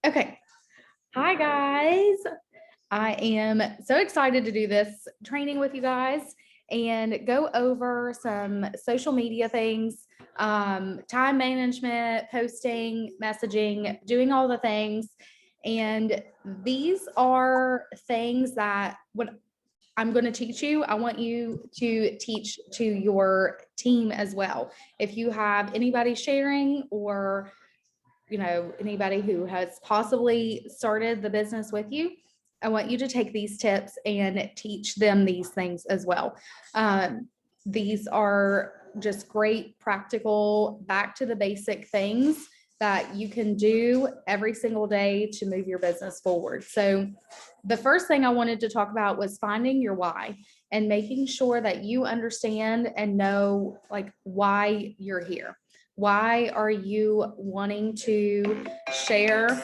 Okay. Hi, guys. I am so excited to do this training with you guys and go over some social media things, time management, posting, messaging, doing all the things. And these are things that when I'm going to teach you, I want you to teach to your team as well. If you have anybody sharing or anybody who has possibly started the business with you, I want you to take these tips and teach them these things as well. These are just great, practical, back to the basic things that you can do every single day to move your business forward. So, the first thing I wanted to talk about was finding your why and making sure that you understand and know like why you're here. Why are you wanting to share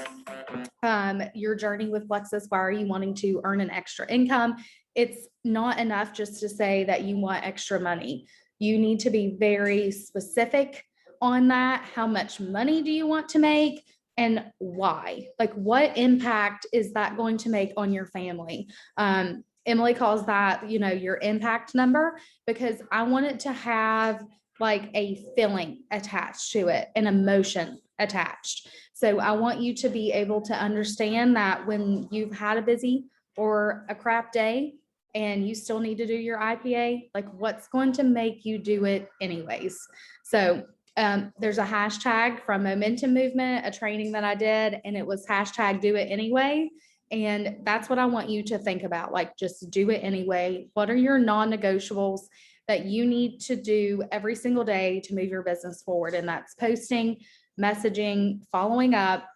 your journey with Plexus? Why are you wanting to earn an extra income? It's not enough just to say that you want extra money. You need to be very specific on that. How much money do you want to make? And why? Like, what impact is that going to make on your family? Emily calls that, your impact number, because I want it to have like a feeling attached to it, an emotion attached. So I want you to be able to understand that when you've had a busy or a crap day and you still need to do your IPA, like what's going to make you do it anyways. So there's a hashtag from Momentum Movement, a training that I did, and it was hashtag do it anyway. And that's what I want you to think about. Like, just do it anyway. What are your non-negotiables that you need to do every single day to move your business forward? And that's posting, messaging, following up,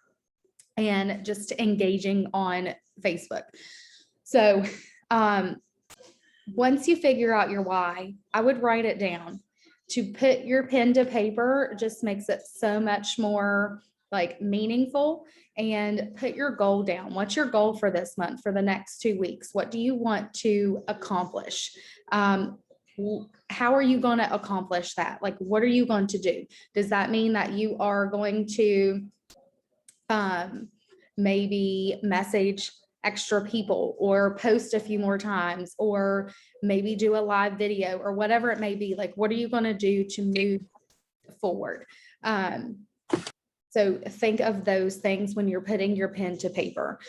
and just engaging on Facebook. So once you figure out your why, I would write it down. To put your pen to paper just makes it so much more like meaningful. And put your goal down. What's your goal for this month, for the next 2 weeks? What do you want to accomplish? How are you going to accomplish that? Like, what are you going to do? Does that mean that you are going to maybe message extra people or post a few more times or maybe do a live video or whatever it may be? Like, what are you going to do to move forward? So think of those things when you're putting your pen to paper.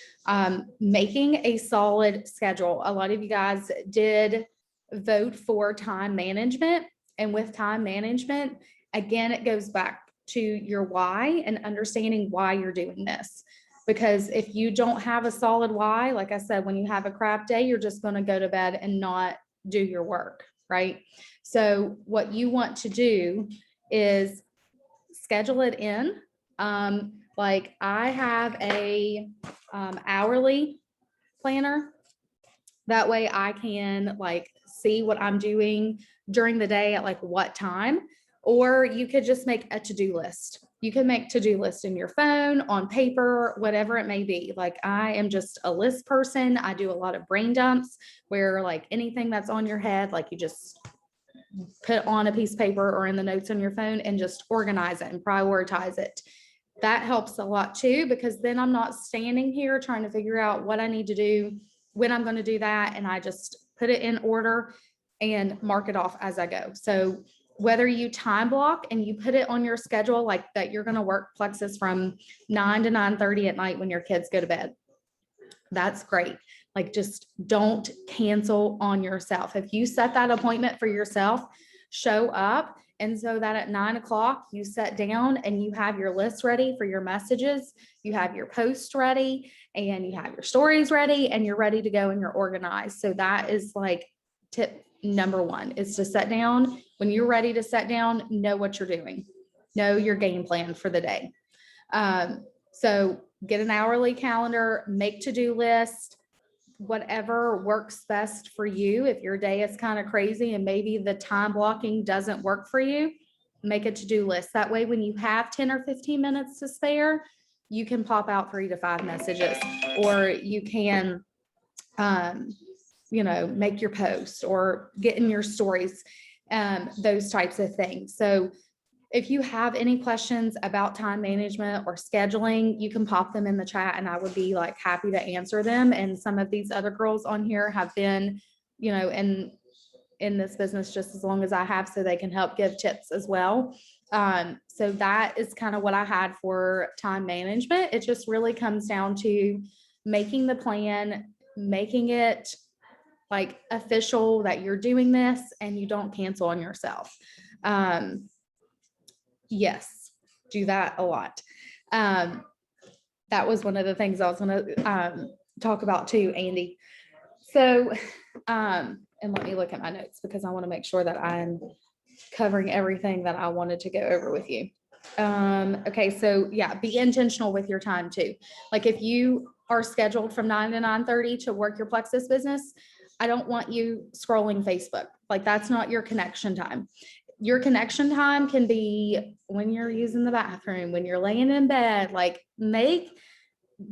Making a solid schedule. A lot of you guys did vote for time management. And with time management, again, it goes back to your why and understanding why you're doing this. Because if you don't have a solid why, like I said, when you have a crap day, you're just going to go to bed and not do your work, right? So what you want to do is schedule it in. Like I have a hourly planner. That way I can like see what I'm doing during the day at like what time. Or you could just make a to-do list. You can make to-do list in your phone, on paper, whatever it may be. Like I am just a list person. I do a lot of brain dumps where like anything that's on your head, like you just put on a piece of paper or in the notes on your phone and just organize it and prioritize it. That helps a lot too, because then I'm not standing here trying to figure out what I need to do, when I'm going to do that. And I just put it in order and mark it off as I go. So whether you time block and you put it on your schedule, like that you're going to work Plexus from 9 to 9:30 at night when your kids go to bed, that's great. Like, just don't cancel on yourself. If you set that appointment for yourself, show up. And so that at 9 o'clock, you sit down and you have your list ready for your messages, you have your posts ready, and you have your stories ready, and you're ready to go and you're organized. So that is like tip number one, is to sit down. When you're ready to sit down, know what you're doing, know your game plan for the day. So get an hourly calendar, make to-do list, whatever works best for you. If your day is kind of crazy and maybe the time blocking doesn't work for you, make a to-do list. That way, when you have 10 or 15 minutes to spare, you can pop out 3 to 5 messages, or you can, make your post or get in your stories, those types of things. So If you have any questions about time management or scheduling, you can pop them in the chat and I would be like happy to answer them. And some of these other girls on here have been, you know, in this business just as long as I have, so they can help give tips as well. So that is kind of what I had for time management. It just really comes down to making the plan, making it like official that you're doing this and you don't cancel on yourself. Yes, do that a lot. That was one of the things I was going to talk about too, Andy. So, and let me look at my notes because I want to make sure that I'm covering everything that I wanted to go over with you. Okay, so yeah, be intentional with your time too. Like if you are scheduled from 9 to 9:30 to work your Plexus business, I don't want you scrolling Facebook. Like that's not your connection time. Your connection time can be when you're using the bathroom, when you're laying in bed. Like make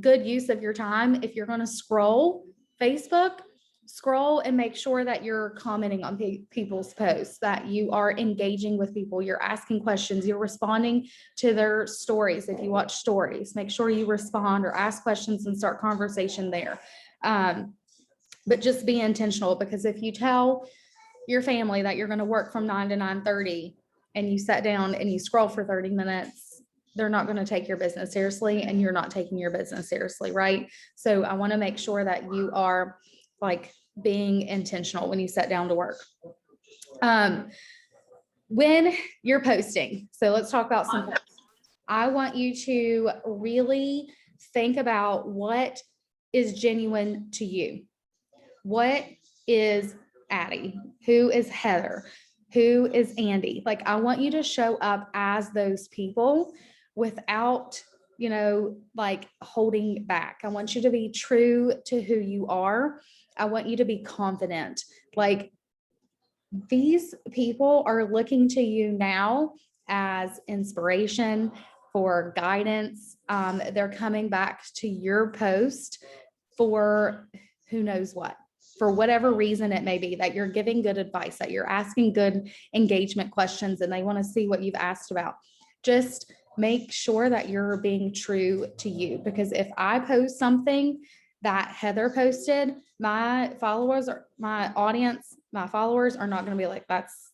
good use of your time. If you're going to scroll Facebook, scroll and make sure that you're commenting on people's posts, that you are engaging with people, you're asking questions, you're responding to their stories. If you watch stories, make sure you respond or ask questions and start conversation there. But just be intentional, because if you tell your family that you're going to work from 9 to 9:30 and you sat down and you scroll for 30 minutes, they're not going to take your business seriously and you're not taking your business seriously, right? So I want to make sure that you are like being intentional when you sit down to work. When you're posting, so let's talk about some posts. I want you to really think about what is genuine to you. What is Addie? Who is Heather? Who is Andy? Like, I want you to show up as those people without, you know, like holding back. I want you to be true to who you are. I want you to be confident. Like, these people are looking to you now as inspiration, for guidance. They're coming back to your post for who knows what, for whatever reason it may be, that you're giving good advice, that you're asking good engagement questions, and they want to see what you've asked about. Just make sure that you're being true to you, because if I post something that Heather posted, my followers or my audience, my followers are not going to be like, that's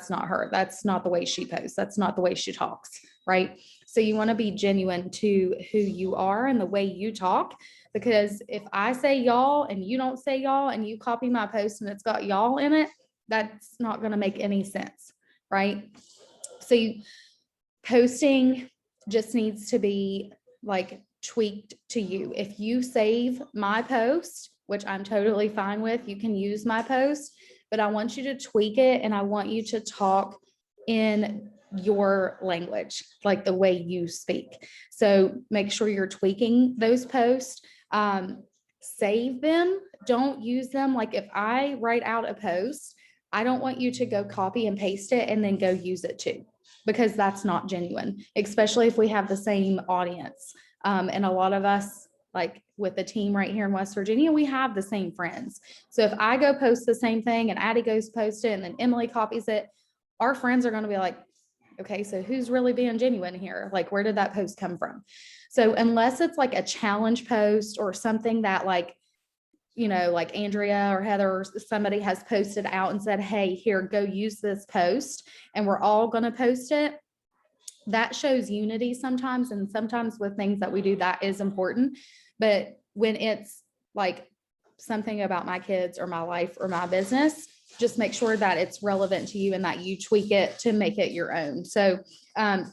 not her. That's not the way she posts. That's not the way she talks. Right. So you want to be genuine to who you are and the way you talk, because if I say y'all and you don't say y'all and you copy my post and it's got y'all in it, that's not going to make any sense. Right. So posting just needs to be like tweaked to you. If you save my post, which I'm totally fine with, you can use my post, but I want you to tweak it and I want you to talk in your language, like the way you speak. So make sure you're tweaking those posts. Save them. Don't use them. Like if I write out a post, I don't want you to go copy and paste it and then go use it too, because that's not genuine, especially if we have the same audience. And a lot of us, like with the team right here in West Virginia, we have the same friends. So if I go post the same thing and Addie goes post it and then Emily copies it, our friends are going to be like, okay, so who's really being genuine here? Like, where did that post come from? So unless it's like a challenge post or something that like, you know, like Andrea or Heather or somebody has posted out and said, hey, here, go use this post, and we're all going to post it. That shows unity sometimes. And sometimes with things that we do, that is important. But when it's like something about my kids or my life or my business, just make sure that it's relevant to you and that you tweak it to make it your own. So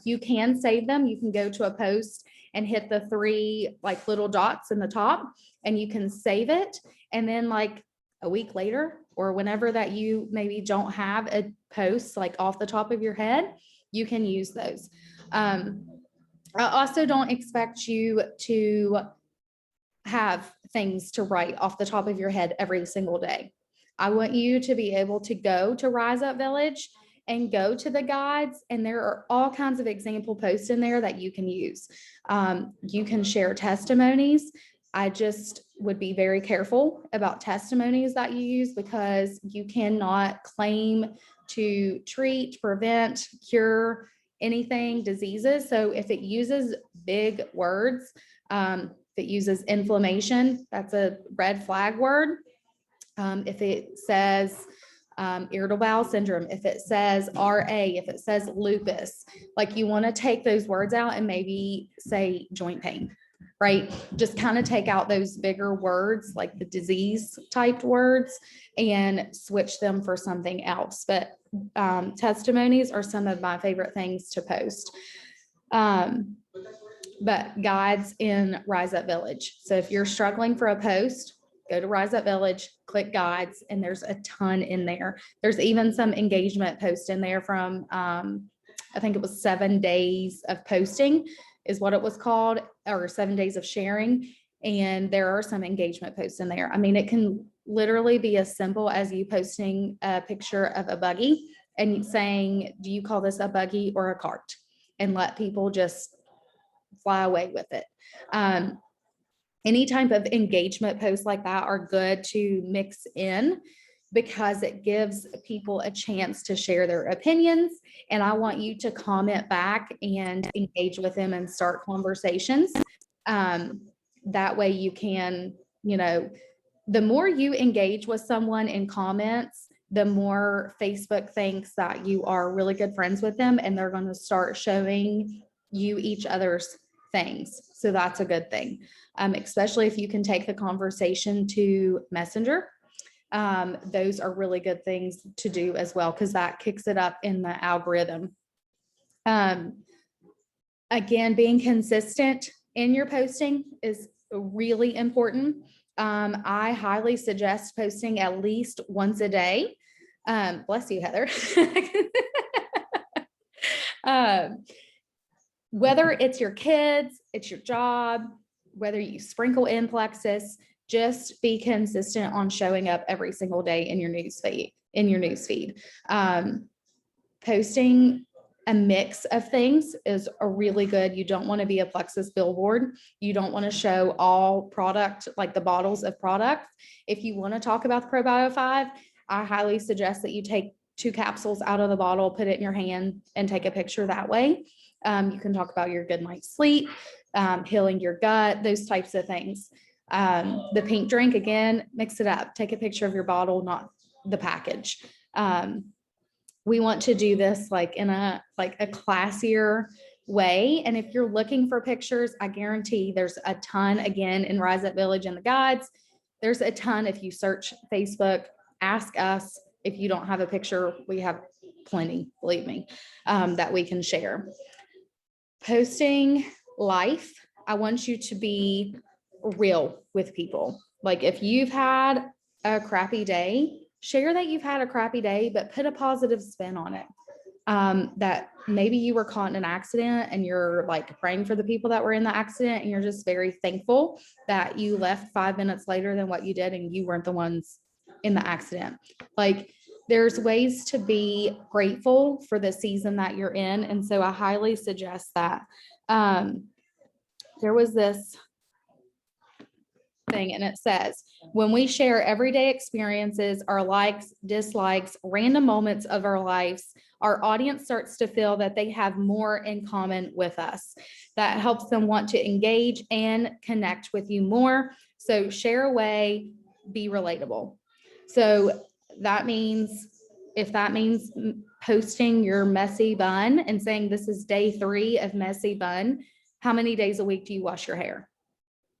you can save them. You can go to a post and hit the 3 like little dots in the top, and you can save it. And then like a week later, or whenever that you maybe don't have a post like off the top of your head, you can use those. I also don't expect you to have things to write off the top of your head every single day. I want you to be able to go to Rise Up Village and go to the guides, and there are all kinds of example posts in there that you can use. You can share testimonies. I just would be very careful about testimonies that you use, because you cannot claim to treat, prevent, cure anything diseases. So if it uses big words, if it uses inflammation, that's a red flag word. If it says irritable bowel syndrome, if it says RA, if it says lupus, like you want to take those words out and maybe say joint pain, right? Just kind of take out those bigger words, like the disease typed words, and switch them for something else. But testimonies are some of my favorite things to post. But guides in Rise Up Village. So if you're struggling for a post, go to Rise Up Village, click guides, and there's a ton in there. There's even some engagement posts in there from, I think it was 7 days of posting is what it was called, or 7 days of sharing. And there are some engagement posts in there. I mean, it can literally be as simple as you posting a picture of a buggy and saying, do you call this a buggy or a cart? And let people just fly away with it. Any type of engagement posts like that are good to mix in because it gives people a chance to share their opinions. And I want you to comment back and engage with them and start conversations. That way you can, the more you engage with someone in comments, the more Facebook thinks that you are really good friends with them, and they're going to start showing you each other's things. So that's a good thing, especially if you can take the conversation to Messenger. Those are really good things to do as well, because that kicks it up in the algorithm. Again, being consistent in your posting is really important. I highly suggest posting at least once a day. Bless you, Heather. Whether it's your kids, it's your job, whether you sprinkle in Plexus, just be consistent on showing up every single day in your newsfeed. Posting a mix of things is a really good. You don't want to be a Plexus billboard. You don't want to show all product, like the bottles of products. If you want to talk about the ProBio 5, I highly suggest that you take 2 capsules out of the bottle, put it in your hand, and take a picture that way. You can talk about your good night's sleep, healing your gut, those types of things. The pink drink, again, mix it up. Take a picture of your bottle, not the package. We want to do this like in a classier way. And if you're looking for pictures, I guarantee there's a ton, again, in Rise Up Village and the guides. There's a ton. If you search Facebook, ask us. If you don't have a picture, we have plenty, believe me, that we can share. Posting life, I want you to be real with people. Like if you've had a crappy day, share that you've had a crappy day, but put a positive spin on it. That maybe you were caught in an accident and you're like praying for the people that were in the accident, and you're just very thankful that you left 5 minutes later than what you did and you weren't the ones in the accident. Like there's ways to be grateful for the season that you're in. And so I highly suggest that. There was this thing, and it says, when we share everyday experiences, our likes, dislikes, random moments of our lives, our audience starts to feel that they have more in common with us. That helps them want to engage and connect with you more. So share away, be relatable. So that means, if that means posting your messy bun and saying this is day 3 of messy bun, how many days a week do you wash your hair?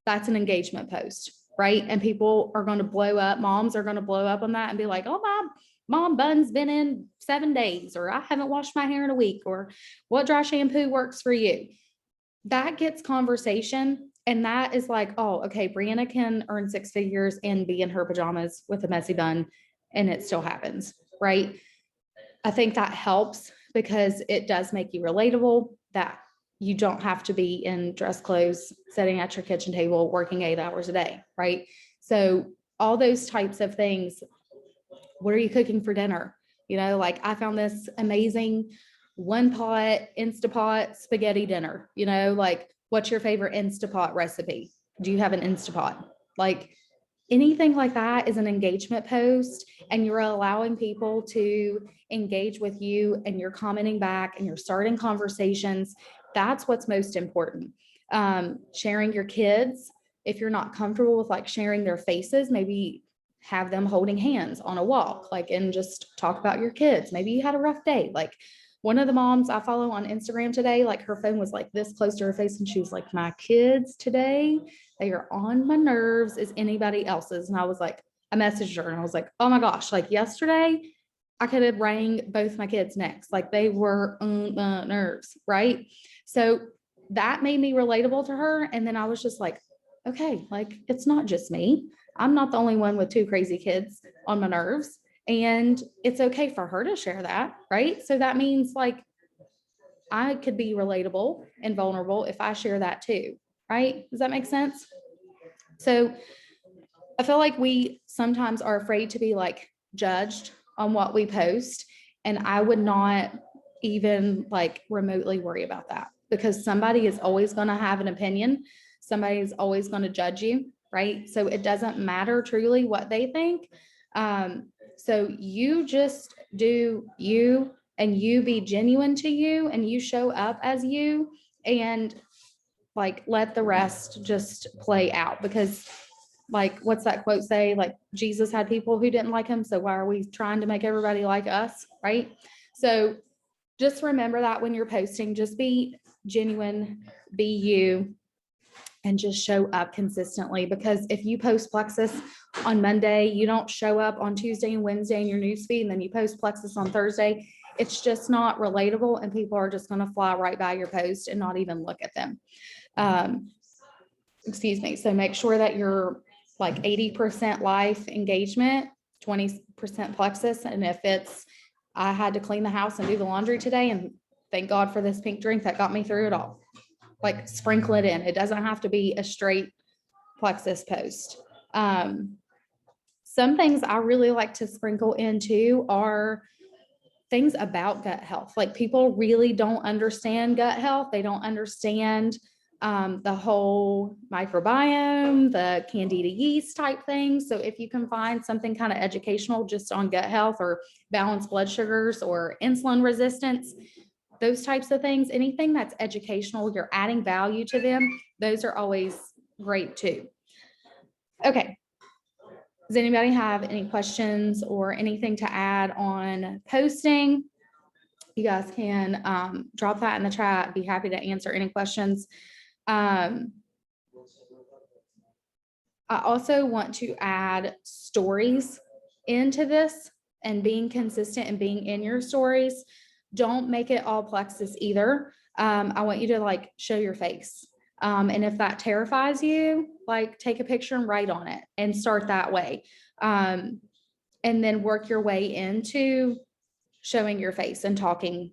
That's an engagement post, right? And people are going to blow up. Moms are going to blow up on that and be like, oh, my mom bun's been in 7 days, or I haven't washed my hair in a week, or what dry shampoo works for you? That gets conversation. And that is like, oh, okay, Brianna can earn 6 figures and be in her pajamas with a messy bun, and it still happens, right? I think that helps because it does make you relatable, that you don't have to be in dress clothes, sitting at your kitchen table, working 8 hours a day, right? So all those types of things. What are you cooking for dinner? Like I found this amazing 1-pot Instapot spaghetti dinner, like what's your favorite Instapot recipe? Do you have an Instapot? Like anything like that is an engagement post, and you're allowing people to engage with you, and you're commenting back, and you're starting conversations. That's what's most important. Sharing your kids, if you're not comfortable with like sharing their faces, maybe have them holding hands on a walk, like, and just talk about your kids. Maybe you had a rough day. Like, one of the moms I follow on Instagram today, like, her phone was like this close to her face, and she was like, my kids today, they are on my nerves as anybody else's. And I was like, I messaged her and I was like, oh my gosh, like yesterday I could have rang both my kids' necks. Like, they were on my nerves, right? So that made me relatable to her. And then I was just like, okay, like, it's not just me. I'm not the only one with two crazy kids on my nerves. And it's okay for her to share that, right? So that means like I could be relatable and vulnerable if I share that too, right? Does that make sense? So I feel like we sometimes are afraid to be like judged on what we post. And I would not even like remotely worry about that, because somebody is always going to have an opinion. Somebody is always going to judge you, right? So it doesn't matter truly what they think. So you just do you, and you be genuine to you, and you show up as you, and like let the rest just play out. Because like, what's that quote say? Like, Jesus had people who didn't like him, so why are we trying to make everybody like us, right? So just remember that when you're posting, just be genuine, be you, and just show up consistently. Because if you post Plexus on Monday, you don't show up on Tuesday and Wednesday in your newsfeed, and then you post Plexus on Thursday, it's just not relatable, and people are just going to fly right by your post and not even look at them. Excuse me. So make sure that you're like 80% life engagement, 20% Plexus. And if it's, I had to clean the house and do the laundry today, and thank God for this pink drink that got me through it all, like, sprinkle it in. It doesn't have to be a straight Plexus post. Some things I really like to sprinkle into are things about gut health. Like, people really don't understand gut health. They don't understand the whole microbiome, the candida yeast type things. So if you can find something kind of educational just on gut health, or balanced blood sugars, or insulin resistance, those types of things, anything that's educational, you're adding value to them, those are always great too. Okay. Does anybody have any questions or anything to add on posting? You guys can drop that in the chat. I'd be happy to answer any questions. I also want to add stories into this, and being consistent and being in your stories. Don't make it all Plexus either. I want you to like show your face. And if that terrifies you, like, take a picture and write on it and start that way. And then work your way into showing your face and talking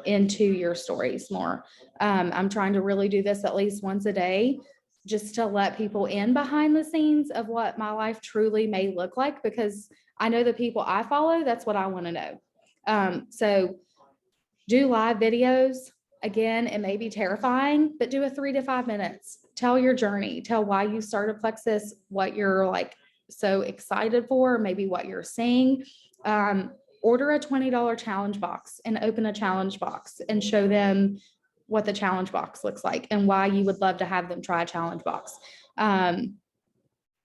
into your stories more. I'm trying to really do this at least once a day, just to let people in behind the scenes of what my life truly may look like, because I know the people I follow, that's what I want to know. So do live videos. Again, it may be terrifying, but do a 3 to 5 minutes. Tell your journey, tell why you started Plexus, what you're like so excited for, maybe what you're seeing. Order a $20 challenge box and open a challenge box and show them what the challenge box looks like and why you would love to have them try a challenge box.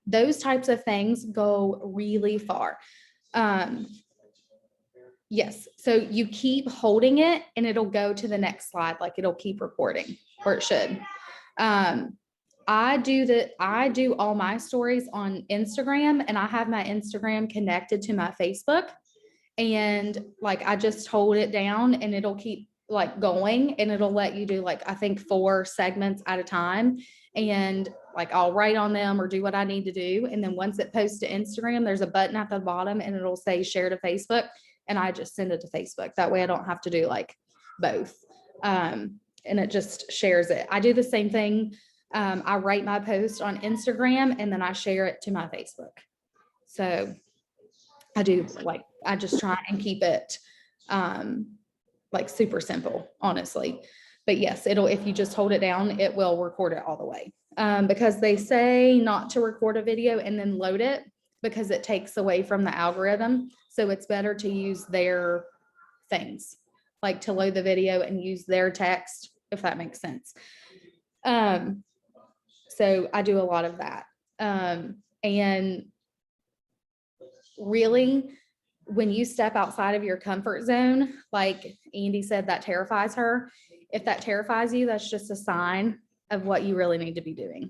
Those types of things go really far. Yes, so you keep holding it and it'll go to the next slide, like it'll keep recording, or it should. I do all my stories on Instagram, and I have my Instagram connected to my Facebook. And like, I just hold it down and it'll keep like going, and it'll let you do like, I think 4 segments at a time. And like, I'll write on them or do what I need to do. And then once it posts to Instagram, there's a button at the bottom and it'll say share to Facebook. And I just send it to Facebook. That way I don't have to do like both. And it just shares it. I do the same thing. I write my post on Instagram and then I share it to my Facebook. So I do like, I just try and keep it like super simple, honestly. But yes, if you just hold it down, it will record it all the way. because they say not to record a video and then load it because it takes away from the algorithm. So it's better to use their things, like to load the video and use their text, if that makes sense. So I do a lot of that. And really, when you step outside of your comfort zone, like Andy said, that terrifies her. If that terrifies you, that's just a sign of what you really need to be doing.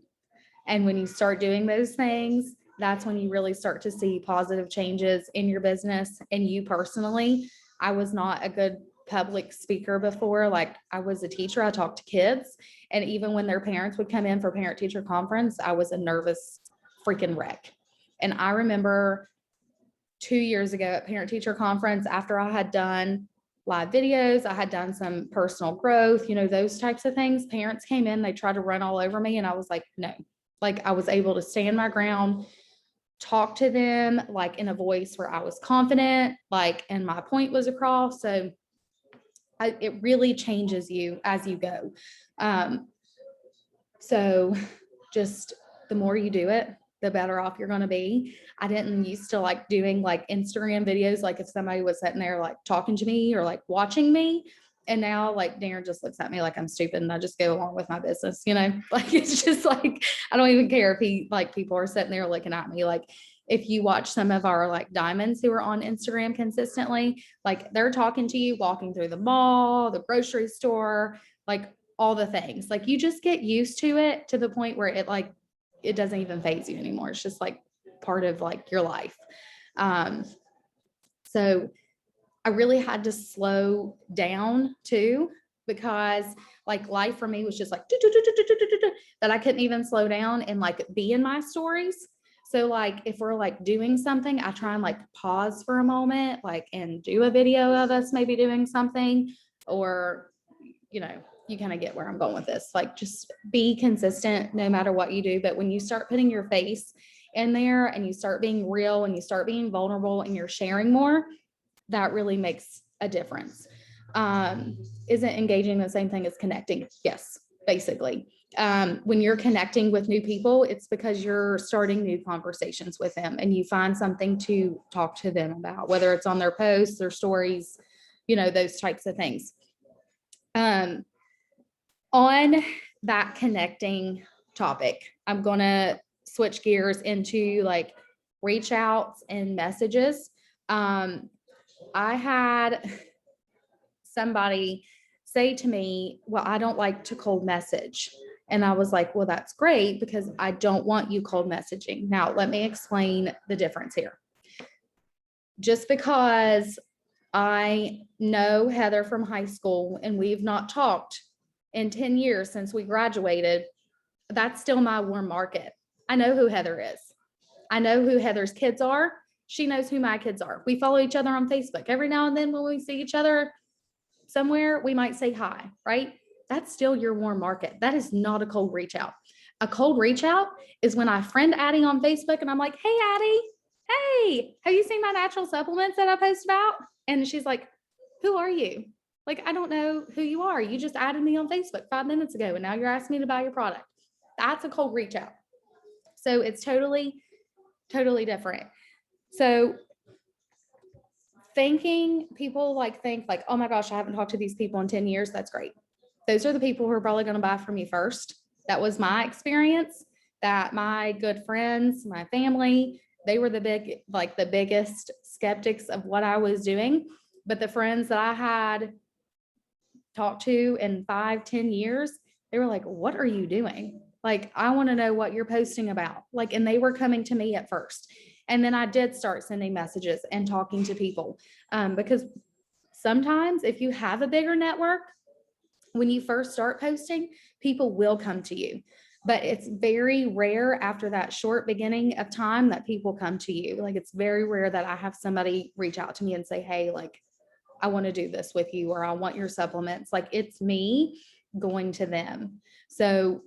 And when you start doing those things, that's when you really start to see positive changes in your business and you personally. I was not a good public speaker before. Like, I was a teacher, I talked to kids. And even when their parents would come in for parent teacher conference, I was a nervous freaking wreck. And I remember 2 years ago at parent teacher conference, after I had done live videos, I had done some personal growth, those types of things. Parents came in, they tried to run all over me. And I was like, no, like I was able to stand my ground, talk to them like in a voice where I was confident, like, and my point was across. So it really changes you as you go. So just the more you do it, the better off you're going to be. I didn't used to like doing like Instagram videos, like if somebody was sitting there like talking to me or like watching me. And now like Darren just looks at me like I'm stupid and I just go along with my business, like it's just like, I don't even care if people are sitting there looking at me. Like if you watch some of our like diamonds who are on Instagram consistently, like they're talking to you, walking through the mall, the grocery store, like all the things. Like you just get used to it to the point where it doesn't even faze you anymore. It's just like part of like your life. So I really had to slow down too, because like life for me was just like that I couldn't even slow down and like be in my stories. So like if we're like doing something, I try and like pause for a moment, like and do a video of us maybe doing something, or you kind of get where I'm going with this. Like just be consistent no matter what you do. But when you start putting your face in there and you start being real and you start being vulnerable and you're sharing more, that really makes a difference. Isn't engaging the same thing as connecting? Yes, basically. When you're connecting with new people, it's because you're starting new conversations with them and you find something to talk to them about, whether it's on their posts, their stories, those types of things. On that connecting topic, I'm going to switch gears into like reach outs and messages. I had somebody say to me, well, I don't like to cold message. And I was like, well, that's great because I don't want you cold messaging. Now, let me explain the difference here. Just because I know Heather from high school and we've not talked in 10 years since we graduated, that's still my warm market. I know who Heather is. I know who Heather's kids are. She knows who my kids are. We follow each other on Facebook. Every now and then when we see each other somewhere, we might say hi, right? That's still your warm market. That is not a cold reach out. A cold reach out is when I friend Addie on Facebook and I'm like, hey, Addie, hey, have you seen my natural supplements that I post about? And she's like, who are you? Like, I don't know who you are. You just added me on Facebook 5 minutes ago and now you're asking me to buy your product. That's a cold reach out. So it's totally different. So thinking people think like, oh my gosh, I haven't talked to these people in 10 years. That's great. Those are the people who are probably going to buy from you first. That was my experience, that my good friends, my family, they were the biggest skeptics of what I was doing. But the friends that I had talked to in 5-10 years, they were like, what are you doing? Like, I want to know what you're posting about. Like, and they were coming to me at first. And then I did start sending messages and talking to people, because sometimes if you have a bigger network, when you first start posting, people will come to you. But it's very rare after that short beginning of time that people come to you. Like, it's very rare that I have somebody reach out to me and say, hey, like, I want to do this with you, or I want your supplements. Like, it's me going to them. So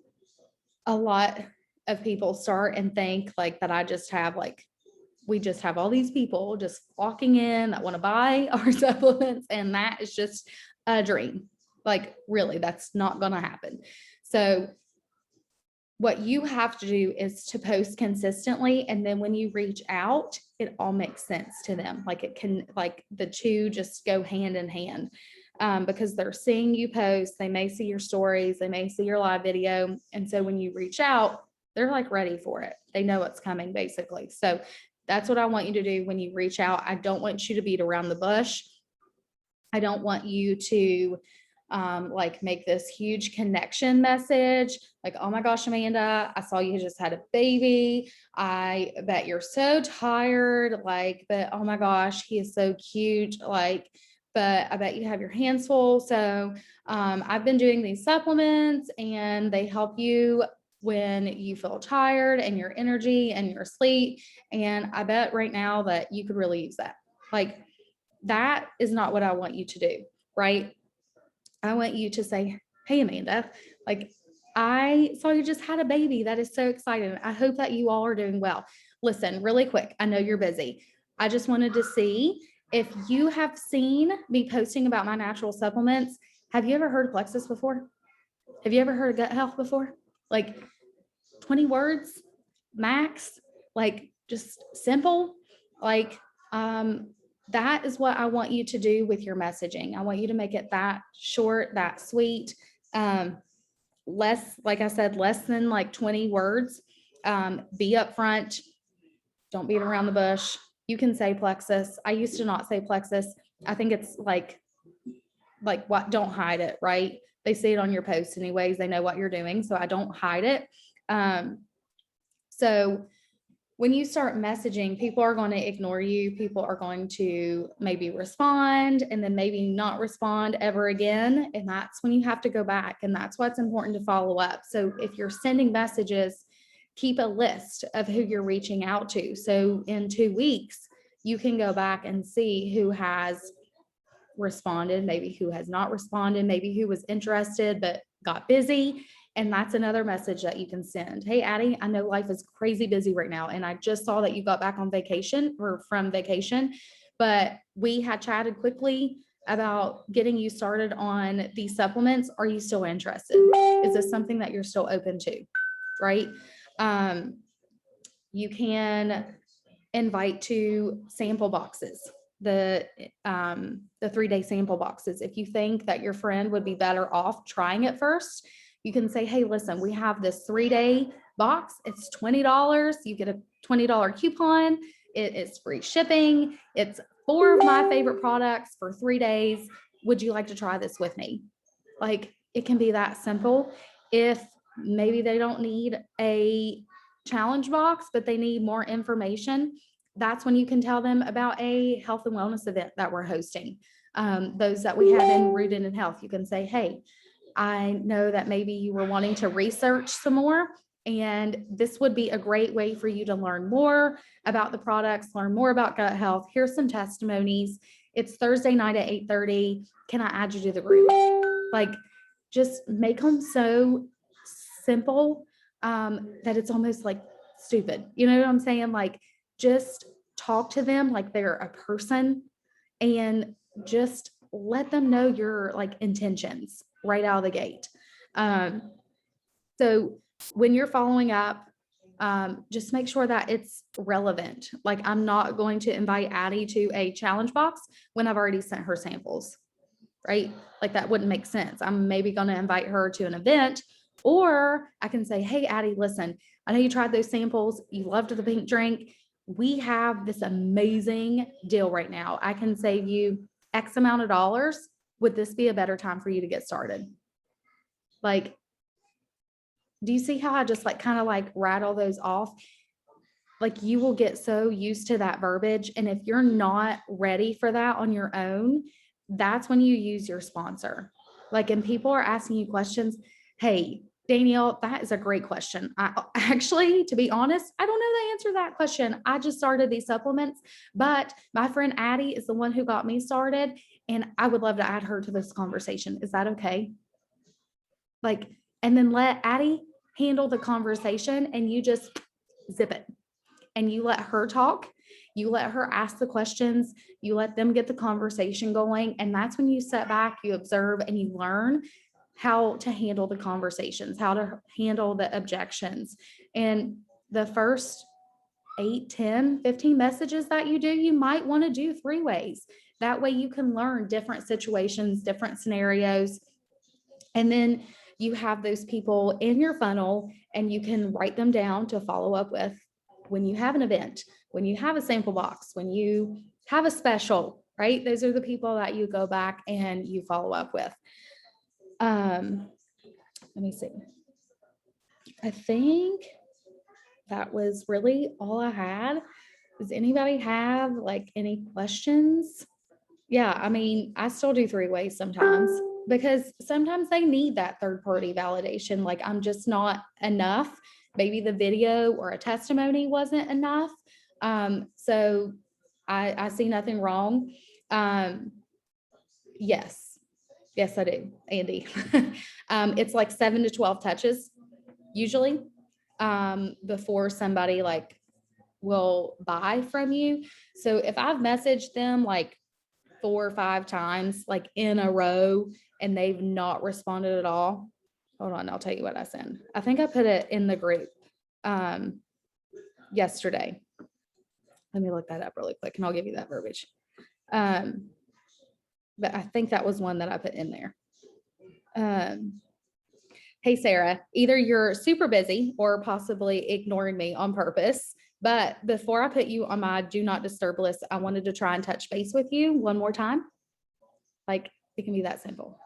a lot of people start and think like that I just have we just have all these people just flocking in that want to buy our supplements. And that is just a dream. Like, really, that's not going to happen. So what you have to do is to post consistently. And then when you reach out, it all makes sense to them. Like it can, like the two just go hand in hand. Because they're seeing you post, they may see your stories, they may see your live video. And so when you reach out, they're like ready for it. They know what's coming basically. So that's what I want you to do when you reach out. I don't want you to beat around the bush. I don't want you to like make this huge connection message. Like, oh my gosh, Amanda, I saw you just had a baby. I bet you're so tired. Like, but oh my gosh, he is so cute. Like, but I bet you have your hands full. So I've been doing these supplements and they help you when you feel tired and your energy and your sleep. And I bet right now that you could really use that. Like, that is not what I want you to do, right? I want you to say, hey, Amanda, like I saw you just had a baby. That is so exciting. I hope that you all are doing well. Listen, really quick, I know you're busy. I just wanted to see if you have seen me posting about my natural supplements. Have you ever heard of Plexus before? Have you ever heard of gut health before? Like 20 words max, like just simple. Like, that is what I want you to do with your messaging. I want you to make it that short, that sweet, less, like I said, less than like 20 words. Be upfront. Don't beat around the bush. You can say Plexus. I used to not say Plexus. I think it's like what, don't hide it, right? They see it on your posts anyways. They know what you're doing. So I don't hide it. So when you start messaging, people are going to ignore you. People are going to maybe respond and then maybe not respond ever again. And that's when you have to go back. And that's what's important to follow up. So if you're sending messages, keep a list of who you're reaching out to. So in 2 weeks, you can go back and see who has responded, maybe who has not responded, maybe who was interested but got busy. And that's another message that you can send. Hey, Addie, I know life is crazy busy right now. And I just saw that you got back on vacation or from vacation, but we had chatted quickly about getting you started on these supplements. Are you still interested? Is this something that you're still open to? Right? You can invite to sample boxes, the 3-day sample boxes. If you think that your friend would be better off trying it first, you can say, hey, listen, we have this 3-day box. It's $20. You get a $20 coupon. It is free shipping. It's 4 of my favorite products for 3 days. Would you like to try this with me? Like, it can be that simple. If maybe they don't need a challenge box, but they need more information, that's when you can tell them about a health and wellness event that we're hosting. Those that we have in Rooted in Health, you can say, hey, I know that maybe you were wanting to research some more, and this would be a great way for you to learn more about the products, learn more about gut health. Here's some testimonies. It's Thursday night at 8:30. Can I add you to the group? Like, just make them so simple that it's almost like stupid. You know what I'm saying? Like, just talk to them like they're a person and just let them know your like intentions right out of the gate. So when you're following up, just make sure that it's relevant. Like, I'm not going to invite Addie to a challenge box when I've already sent her samples, right? Like, that wouldn't make sense. I'm maybe going to invite her to an event, or I can say, hey, Addie, listen, I know you tried those samples. You loved the pink drink. We have this amazing deal right now. I can save you X amount of dollars. Would this be a better time for you to get started? Like, do you see how I just like kind of like rattle those off? Like, you will get so used to that verbiage. And if you're not ready for that on your own, that's when you use your sponsor. Like, and people are asking you questions. Hey, Danielle, that is a great question. I actually, to be honest, I don't know the answer to that question. I just started these supplements, but my friend Addie is the one who got me started, and I would love to add her to this conversation. Is that okay? Like, and then let Addie handle the conversation and you just zip it and you let her talk. You let her ask the questions. You let them get the conversation going. And that's when you sit back, you observe, and you learn. how to handle the conversations, how to handle the objections. And the first 8, 10, 15 messages that you do, you might want to do 3 ways. That way you can learn different situations, different scenarios. And then you have those people in your funnel and you can write them down to follow up with when you have an event, when you have a sample box, when you have a special, right? Those are the people that you go back and you follow up with. Let me see. I think that was really all I had. Does anybody have like any questions? Yeah, I mean, I still do 3 ways sometimes because sometimes they need that third party validation. Like I'm just not enough. Maybe the video or a testimony wasn't enough. So I see nothing wrong. Yes, I do, Andy. It's like 7 to 12 touches usually before somebody like will buy from you. So if I've messaged them like 4 or 5 times, like in a row, and they've not responded at all. Hold on, I'll tell you what I sent. I think I put it in the group yesterday. Let me look that up really quick and I'll give you that verbiage. But I think that was one that I put in there. Hey, Sarah, either you're super busy or possibly ignoring me on purpose. But before I put you on my do not disturb list, I wanted to try and touch base with you one more time. Like it can be that simple.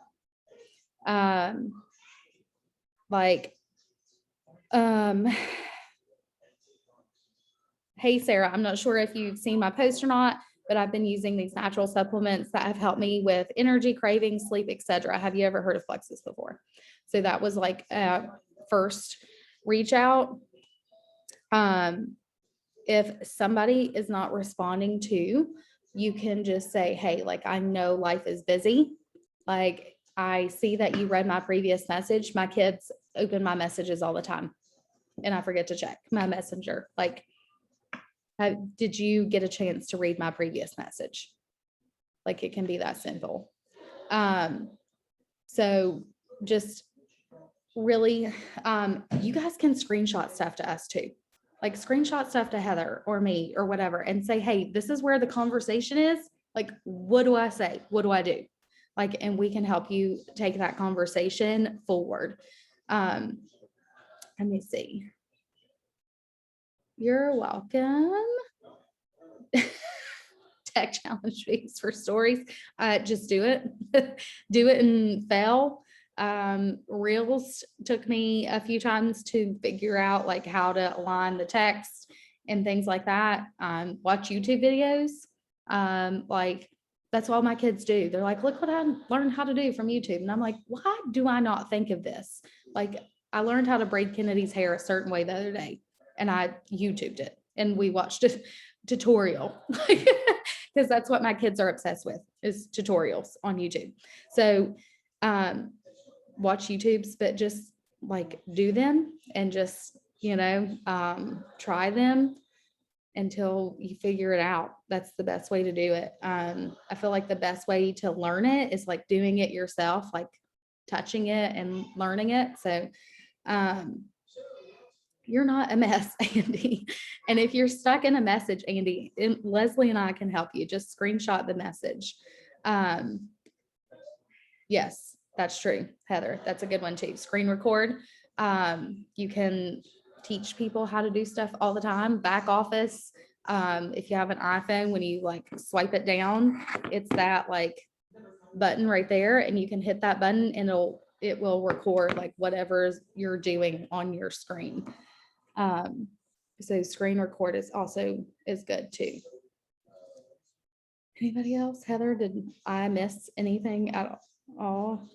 Hey, Sarah, I'm not sure if you've seen my post or not, but I've been using these natural supplements that have helped me with energy, cravings, sleep, etc. Have you ever heard of Plexus before? So that was like first reach out. If somebody is not responding to, you can just say, hey, like, I know life is busy. Like, I see that you read my previous message. My kids open my messages all the time and I forget to check my messenger. Like, did you get a chance to read my previous message? Like, it can be that simple. So just really, you guys can screenshot stuff to us too. Like screenshot stuff to Heather or me or whatever and say, hey, this is where the conversation is. Like, what do I say? What do I do? Like, and we can help you take that conversation forward. Let me see. You're welcome. Tech challenge weeks for stories. Just do it. Do it and fail. Reels took me a few times to figure out like how to align the text and things like that. Watch YouTube videos. Like that's all my kids do. They're like, look what I learned how to do from YouTube. And I'm like, why do I not think of this? Like I learned how to braid Kennedy's hair a certain way the other day and I YouTubed it and we watched a tutorial because that's what my kids are obsessed with is tutorials on YouTube. So, watch YouTubes, but just like do them and just, try them until you figure it out. That's the best way to do it. I feel like the best way to learn it is like doing it yourself, like touching it and learning it. So, you're not a mess, Andy. And if you're stuck in a message, Andy, Leslie and I can help you. Just screenshot the message. Yes, that's true, Heather. That's a good one too. Screen record. You can teach people how to do stuff all the time. Back office. If you have an iPhone, when you like swipe it down, it's that like button right there, and you can hit that button and it will record like whatever you're doing on your screen. So screen record is good too. Anybody else? Heather, did I miss anything at all?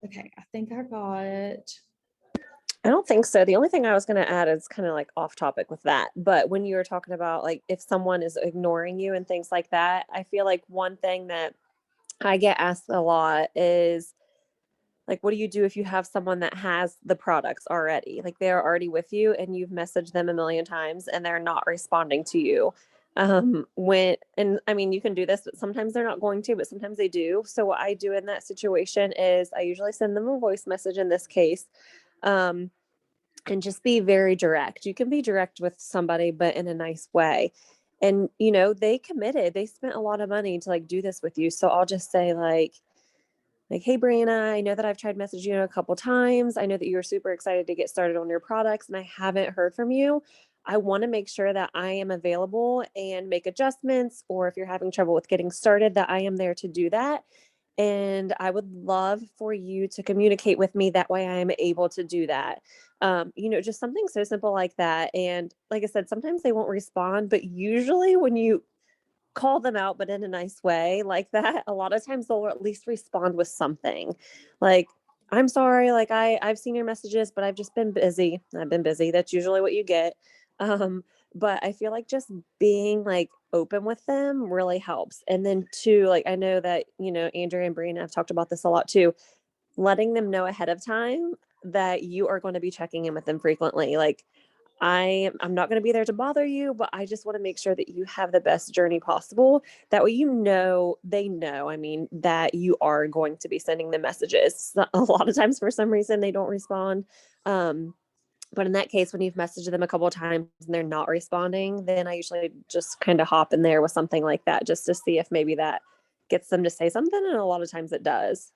Okay, I think I got. I don't think so. The only thing I was going to add is kind of like off topic with that. But when you were talking about like if someone is ignoring you and things like that, I feel like one thing that I get asked a lot is like, what do you do if you have someone that has the products already? Like they're already with you and you've messaged them a million times and they're not responding to you. When, and I mean, you can do this, but sometimes they're not going to, but sometimes they do. So what I do in that situation is I usually send them a voice message in this case. Um, and just be very direct. You can be direct with somebody, but in a nice way. And, you know, they committed, they spent a lot of money to like do this with you. So I'll just say like, hey, Brianna, I know that I've tried messaging you a couple times. I know that you're super excited to get started on your products and I haven't heard from you. I want to make sure that I am available and make adjustments, or if you're having trouble with getting started, that I am there to do that. And I would love for you to communicate with me. That way I am able to do that. You know, just something so simple like that. And like I said, sometimes they won't respond, but usually when you call them out, but in a nice way like that, a lot of times they'll at least respond with something like, I'm sorry, like I've seen your messages, but I've just been busy. I've been busy. That's usually what you get. Um, but I feel like just being like open with them really helps. And then two, like I know that, you know, Andrea and Brianna have talked about this a lot too, letting them know ahead of time that you are going to be checking in with them frequently. Like I'm not going to be there to bother you, but I just want to make sure that you have the best journey possible. That way, you know, they know, I mean, that you are going to be sending them messages. A lot of times, for some reason, they don't respond. Um, but in that case, when you've messaged them a couple of times and they're not responding, then I usually just kind of hop in there with something like that just to see if maybe that gets them to say something. And a lot of times it does.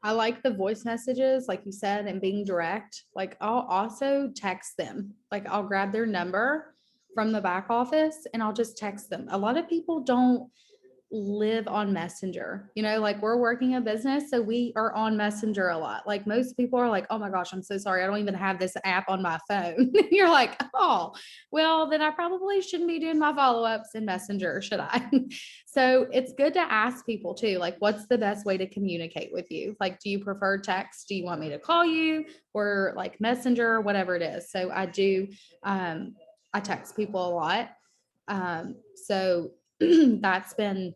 I like the voice messages, like you said, and being direct. Like I'll also text them. Like I'll grab their number from the back office and I'll just text them. A lot of people don't live on Messenger. You know, like we're working a business, so we are on Messenger a lot. Like most people are like, oh my gosh, I'm so sorry. I don't even have this app on my phone. You're like, oh, well, then I probably shouldn't be doing my follow-ups in Messenger, should I? So it's good to ask people too, like, what's the best way to communicate with you? Like, do you prefer text? Do you want me to call you or like Messenger, whatever it is? So I text people a lot. So that's been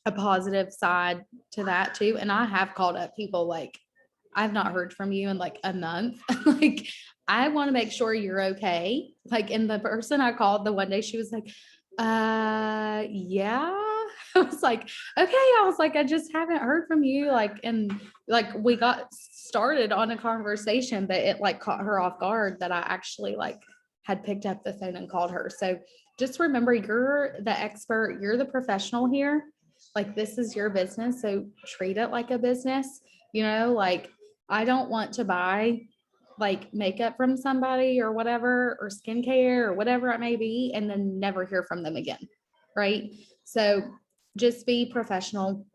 a positive side to that too. And I have called up people like, I've not heard from you in like a month. Like, I want to make sure you're okay. Like, and the person I called the one day, she was like, yeah. I was like, okay. I was like, I just haven't heard from you. Like, and like we got started on a conversation, but it like caught her off guard that I actually like had picked up the phone and called her. So just remember, you're the expert, you're the professional here. Like, this is your business. So treat it like a business, you know, like I don't want to buy like makeup from somebody or whatever, or skincare or whatever it may be, and then never hear from them again. Right. So just be professional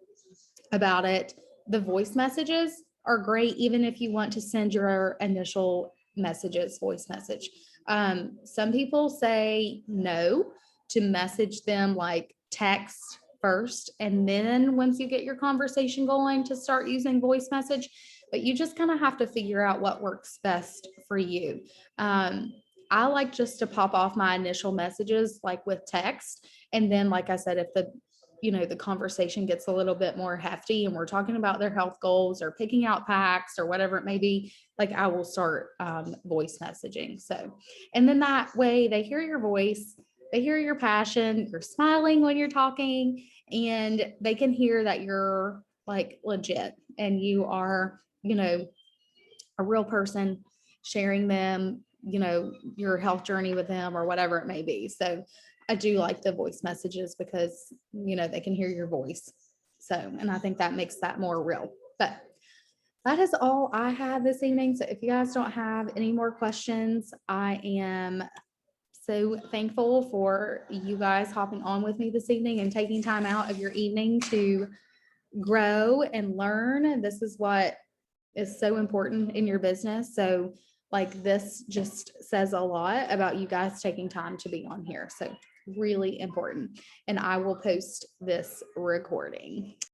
about it. The voice messages are great, even if you want to send your initial messages, voice message. Some people say no to message them like text first, and then once you get your conversation going, to start using voice message. But you just kind of have to figure out what works best for you. Um, I like just to pop off my initial messages like with text. And then, like I said, if the conversation gets a little bit more hefty and we're talking about their health goals or picking out packs or whatever it may be, like I will start voice messaging. So, and then that way they hear your voice, they hear your passion, you're smiling when you're talking, and they can hear that you're like legit and you are, a real person sharing them, your health journey with them or whatever it may be. So I do like the voice messages because, they can hear your voice. So, and I think that makes that more real. But that is all I have this evening. So if you guys don't have any more questions, I am so thankful for you guys hopping on with me this evening and taking time out of your evening to grow and learn. This is what is so important in your business. So like this just says a lot about you guys taking time to be on here. So really important. And I will post this recording.